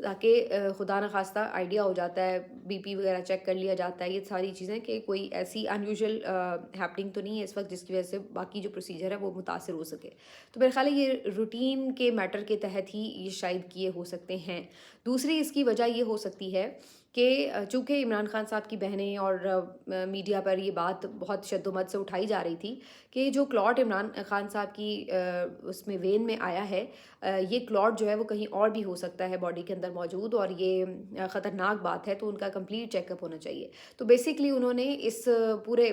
تاکہ خدا نخواستہ آئیڈیا ہو جاتا ہے, بی پی وغیرہ چیک کر لیا جاتا ہے, یہ ساری چیزیں کہ کوئی ایسی ان یوزول ہیپننگ تو نہیں ہے اس وقت جس کی وجہ سے باقی جو پروسیجر ہے وہ متاثر ہو سکے. تو میرے خیال ہے یہ روٹین کے میٹر کے تحت ہی یہ شاید کیے ہو سکتے ہیں. دوسری اس کی وجہ یہ ہو سکتی ہے کہ چونکہ عمران خان صاحب کی بہنیں اور میڈیا پر یہ بات بہت شد و مت سے اٹھائی جا رہی تھی کہ جو کلاٹ عمران خان صاحب کی اس میں وین میں آیا ہے, یہ کلاٹ جو ہے وہ کہیں اور بھی ہو سکتا ہے باڈی کے اندر موجود, اور یہ خطرناک بات ہے, تو ان کا کمپلیٹ چیک اپ ہونا چاہیے. تو بیسکلی انہوں نے اس پورے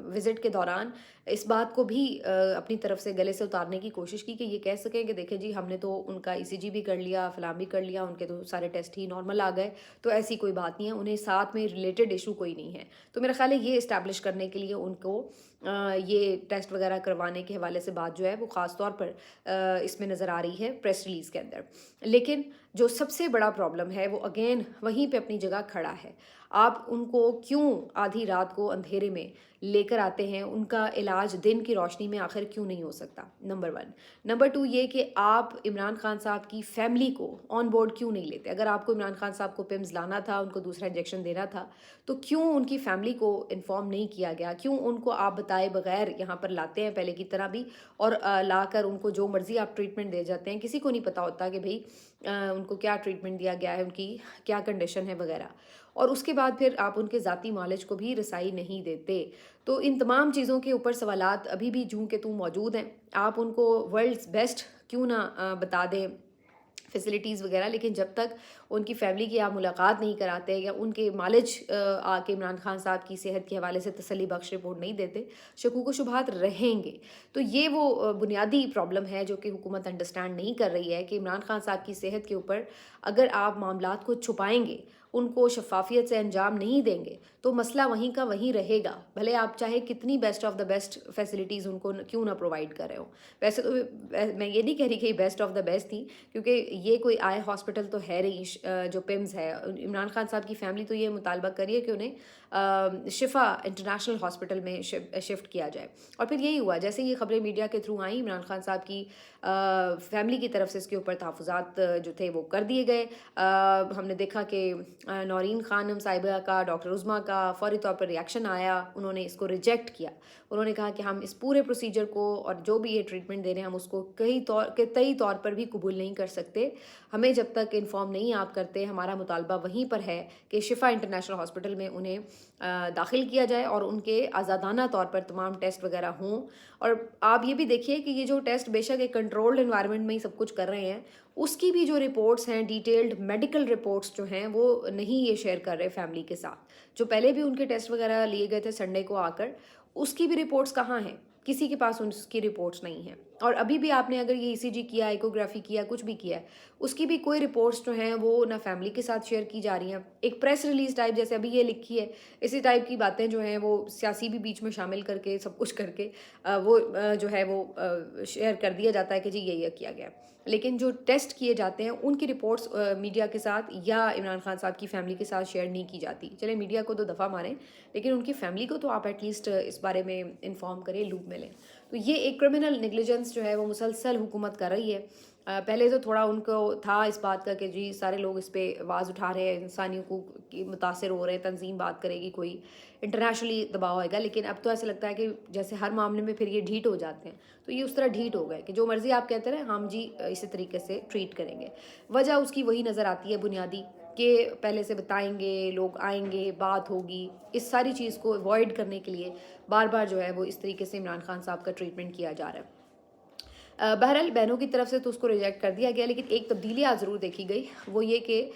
وزٹ کے دوران اس بات کو بھی اپنی طرف سے گلے سے اتارنے کی کوشش کی کہ یہ کہہ سکیں کہ دیکھیں جی ہم نے تو ان کا ای سی جی بھی کر لیا, فلاں بھی کر لیا, ان کے تو سارے ٹیسٹ ہی نارمل آ گئے, تو ایسی کوئی بات نہیں ہے, انہیں ساتھ میں ریلیٹڈ ایشو کوئی نہیں ہے. تو میرا خیال ہے یہ اسٹیبلش کرنے کے لیے ان کو یہ ٹیسٹ وغیرہ کروانے کے حوالے سے بات جو ہے وہ خاص طور پر اس میں نظر آ رہی ہے پریس ریلیز کے اندر. لیکن جو سب سے بڑا پرابلم ہے وہ اگین وہیں پہ اپنی جگہ کھڑا ہے. آپ ان کو کیوں آدھی رات کو اندھیرے میں لے کر آتے ہیں, ان کا علاج دن کی روشنی میں آخر کیوں نہیں ہو سکتا, نمبر 1. نمبر 2 یہ کہ آپ عمران خان صاحب کی فیملی کو آن بورڈ کیوں نہیں لیتے. اگر آپ کو عمران خان صاحب کو پمز لانا تھا, ان کو دوسرا انجیکشن دینا تھا, تو کیوں ان کی فیملی کو انفارم نہیں کیا گیا, کیوں ان کو آپ بتائے بغیر یہاں پر لاتے ہیں پہلے کی طرح بھی, اور لا کر ان کو جو مرضی آپ ٹریٹمنٹ دے جاتے ہیں. کسی کو نہیں پتہ ہوتا کہ بھئی ان کو کیا ٹریٹمنٹ دیا گیا ہے, ان کی کیا کنڈیشن ہے وغیرہ, اور اس کے بعد پھر آپ ان کے ذاتی معالج کو بھی رسائی نہیں دیتے. تو ان تمام چیزوں کے اوپر سوالات ابھی بھی جوں کہ توں موجود ہیں. آپ ان کو ورلڈز بیسٹ کیوں نہ بتا دیں فیسلٹیز وغیرہ, لیکن جب تک ان کی فیملی کی آپ ملاقات نہیں کراتے یا ان کے معالج آ کے عمران خان صاحب کی صحت کے حوالے سے تسلی بخش رپورٹ نہیں دیتے, شکوک و شبہات رہیں گے. تو یہ وہ بنیادی پرابلم ہے جو کہ حکومت انڈرسٹینڈ نہیں کر رہی ہے کہ عمران خان صاحب کی صحت کے اوپر اگر آپ معاملات کو چھپائیں گے, ان کو شفافیت سے انجام نہیں دیں گے, تو مسئلہ وہیں کا وہیں رہے گا, بھلے آپ چاہے کتنی best of the best facilities ان کو کیوں نہ پرووائڈ کر رہے ہو. ویسے تو میں یہ نہیں کہہ رہی کہ یہ بیسٹ آف دا بیسٹ تھی, کیونکہ یہ کوئی آئے ہاسپٹل تو ہے رہی جو پمز ہے. عمران خان صاحب کی فیملی تو یہ مطالبہ کری ہے کہ انہیں شفا انٹرنیشنل ہاسپٹل میں شفٹ کیا جائے, اور پھر یہی ہوا. جیسے یہ خبریں میڈیا کے تھرو آئیں, عمران خان صاحب کی فیملی کی طرف سے اس کے اوپر تحفظات جو تھے وہ کر دیے گئے. ہم نے دیکھا کہ نورین خانم صاحبہ کا, ڈاکٹر عظمیٰ کا فوری طور پر ریاکشن آیا, انہوں نے اس کو ریجیکٹ کیا. انہوں نے کہا کہ ہم اس پورے پروسیجر کو اور جو بھی یہ ٹریٹمنٹ دے رہے ہیں ہم اس کو کئی طور پر بھی قبول نہیں کر سکتے. ہمیں جب تک انفارم نہیں آپ کرتے, ہمارا مطالبہ وہیں پر ہے کہ شفا انٹرنیشنل ہاسپٹل میں انہیں داخل کیا جائے اور ان کے آزادانہ طور پر تمام ٹیسٹ وغیرہ ہوں. اور آپ یہ بھی دیکھیے کہ یہ جو ٹیسٹ بے شک ایک کنٹرولڈ انوائرمنٹ میں ہی سب کچھ کر رہے ہیں, اس کی بھی جو رپورٹس ہیں, ڈیٹیلڈ میڈیکل رپورٹس جو ہیں وہ نہیں یہ شیئر کر رہے فیملی کے ساتھ. جو پہلے بھی ان کے ٹیسٹ وغیرہ لیے گئے تھے سنڈے کو آ کر, اس کی بھی رپورٹس کہاں ہیں, کسی کے پاس اس کی رپورٹس نہیں ہیں. اور ابھی بھی آپ نے اگر یہ ای سی جی کیا, ایکوگرافی کیا, کچھ بھی کیا ہے, اس کی بھی کوئی رپورٹس جو ہیں وہ نہ فیملی کے ساتھ شیئر کی جا رہی ہیں. ایک پریس ریلیز ٹائپ جیسے ابھی یہ لکھی ہے, اسی ٹائپ کی باتیں جو ہیں وہ سیاسی بھی بیچ میں شامل کر کے سب کچھ کر کے وہ جو ہے وہ شیئر کر دیا جاتا ہے کہ جی یہ کیا گیا. لیکن جو ٹیسٹ کیے جاتے ہیں ان کی رپورٹس میڈیا کے ساتھ یا عمران خان صاحب کی فیملی کے ساتھ شیئر نہیں کی جاتی. چلے میڈیا کو تو دفعہ ماریں, لیکن ان کی فیملی کو تو آپ ایٹ لیسٹ اس بارے میں انفارم کریں, لوپ میں لیں. تو یہ ایک کرمنل نیگلیجنس جو ہے وہ مسلسل حکومت کر رہی ہے. پہلے تو تھوڑا ان کو تھا اس بات کا کہ جی سارے لوگ اس پہ آواز اٹھا رہے ہیں, انسانی حقوق کی متاثر ہو رہے ہیں, تنظیم بات کرے گی, کوئی انٹرنیشنلی دباؤ آئے گا. لیکن اب تو ایسا لگتا ہے کہ جیسے ہر معاملے میں پھر یہ ڈھیٹ ہو جاتے ہیں, تو یہ اس طرح ڈھیٹ ہو گئے کہ جو مرضی آپ کہتے رہے ہم جی اسی طریقے سے ٹریٹ کریں گے. وجہ اس کی وہی نظر آتی ہے بنیادی, کہ پہلے سے بتائیں گے, لوگ آئیں گے, بات ہوگی. اس ساری چیز کو اوائڈ کرنے کے لیے بار بار جو ہے وہ اس طریقے سے عمران خان صاحب کا ٹریٹمنٹ کیا جا رہا ہے. بہرحال بہنوں کی طرف سے تو اس کو ریجیکٹ کر دیا گیا, لیکن ایک تبدیلی آج ضرور دیکھی گئی, وہ یہ کہ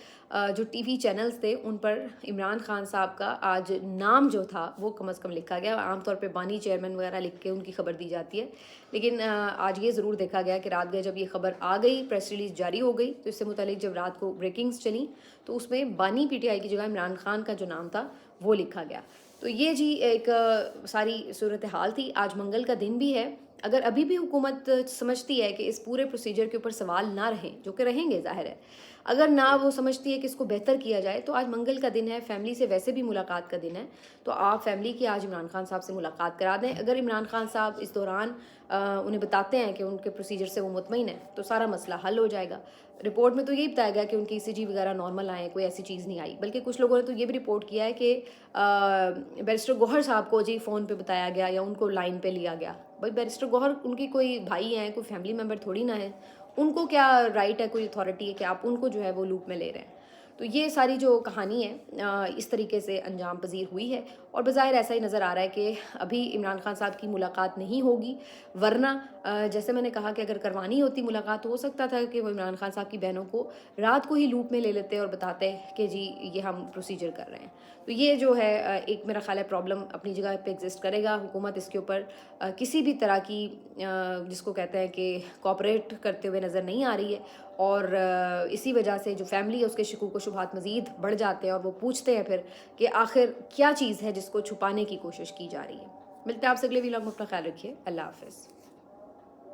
جو ٹی وی چینلز تھے ان پر عمران خان صاحب کا آج نام جو تھا وہ کم از کم لکھا گیا. عام طور پہ بانی چیئرمین وغیرہ لکھ کے ان کی خبر دی جاتی ہے, لیکن آج یہ ضرور دیکھا گیا کہ رات گئے جب یہ خبر آ گئی, پریس ریلیز جاری ہو گئی, تو اس سے متعلق جب رات کو بریکنگز چلیں تو اس میں بانی پی ٹی آئی کی جگہ عمران خان کا جو نام تھا وہ لکھا گیا. تو یہ جی ایک ساری صورتحال تھی. آج منگل کا دن بھی ہے, اگر ابھی بھی حکومت سمجھتی ہے کہ اس پورے پروسیجر کے اوپر سوال نہ رہیں، جو کہ رہیں گے ظاہر ہے، اگر نہ وہ سمجھتی ہے کہ اس کو بہتر کیا جائے، تو آج منگل کا دن ہے، فیملی سے ویسے بھی ملاقات کا دن ہے، تو آپ فیملی کی آج عمران خان صاحب سے ملاقات کرا دیں. اگر عمران خان صاحب اس دوران انہیں بتاتے ہیں کہ ان کے پروسیجر سے وہ مطمئن ہیں، تو سارا مسئلہ حل ہو جائے گا. رپورٹ میں تو یہی بتایا گیا کہ ان کی ECG وغیرہ نارمل آئے، کوئی ایسی چیز نہیں آئی. بلکہ کچھ لوگوں نے تو یہ بھی رپورٹ کیا ہے کہ بیرسٹر گوہر صاحب کو جی فون پہ بتایا گیا یا ان کو لائن پہ لیا گیا. بھائی بیرسٹر گوہر ان کی کوئی بھائی ہیں، کوئی فیملی ممبر تھوڑی نہ ہے، ان کو کیا رائٹ ہے، کوئی اتھارٹی ہے کہ آپ ان کو جو ہے وہ لوپ میں لے رہے ہیں. تو یہ ساری جو کہانی ہے اس طریقے سے انجام پذیر ہوئی ہے، اور بظاہر ایسا ہی نظر آ رہا ہے کہ ابھی عمران خان صاحب کی ملاقات نہیں ہوگی. ورنہ جیسے میں نے کہا کہ اگر کروانی ہوتی ملاقات، ہو سکتا تھا کہ وہ عمران خان صاحب کی بہنوں کو رات کو ہی لوپ میں لے لیتے اور بتاتے کہ جی یہ ہم پروسیجر کر رہے ہیں. تو یہ جو ہے ایک میرا خیال ہے پرابلم اپنی جگہ پہ ایگزسٹ کرے گا. حکومت اس کے اوپر کسی بھی طرح کی جس کو کہتے ہیں کہ کوآپریٹ کرتے ہوئے نظر نہیں آ رہی ہے، اور اسی وجہ سے جو فیملی ہے اس کے شکوک و شبہات مزید بڑھ جاتے ہیں، اور وہ پوچھتے ہیں پھر کہ آخر کیا چیز ہے جس کو چھپانے کی کوشش کی جا رہی ہے. ملتے ہیں آپ سے اگلے ویلاگ میں. اپنا خیال رکھیے. اللہ حافظ.